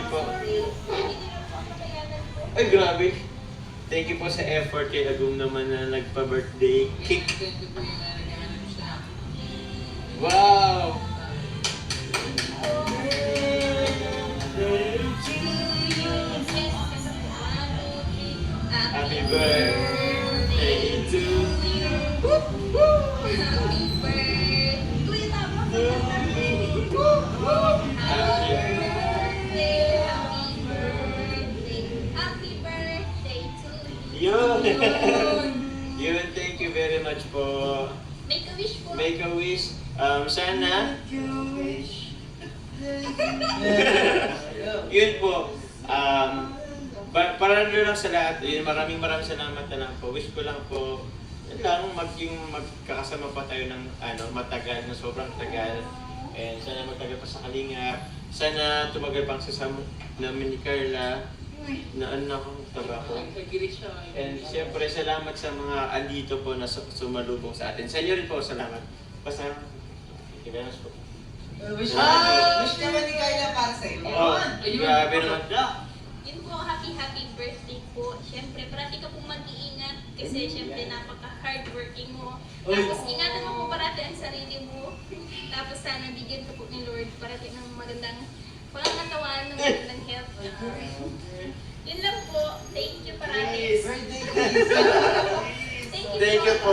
po. Ay, grabe. Thank you po sa effort kay Agum naman na nagpa-birthday cake. Wow! Happy birthday to you. Happy birthday. Happy birthday. Happy birthday to you. Yun, thank you very much po. Make a wish po. Make a wish. Sana. Yun po. Para nyo lang sa lahat, yun, maraming salamat na lang po. Wish ko lang po, yun lang, magkakasama pa tayo ng matagal, na sobrang tagal. And sana magtagal pa sa Kalingap. Sana tumagal pang sasama namin ni Carla na anak ko, tabako. And siyempre, salamat sa mga andito po na sumalubong sa atin. Sa inyo rin po, salamat. Basta, ibanas po. Wish naman ni Carla para sa iyo. Oh, grabe naman. Yun po, happy birthday po. Siyempre, parati ka pong mag-iingat kasi siyempre napaka-hardworking mo. Tapos ingatan mo po parati ang sarili mo. Tapos sana bigyan ka po ni Lord parati ng magandang pangangatawan, ng magandang health. Yun lang po. Thank you parati. Birthday please. Thank you po.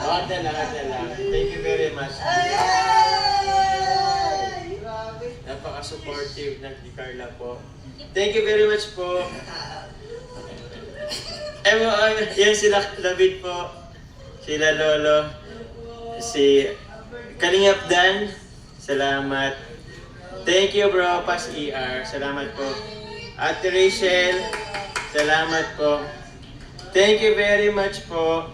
Ang Dala. Thank you very much. Grabe. Napaka-supportive ng ni Carla po. Thank you very much po. Yan sila David po. Sila Lolo. Si Kalingap Dan. Salamat. Thank you bro, Pas ER. Salamat po. Ate Rachel. Salamat po. Thank you very much po.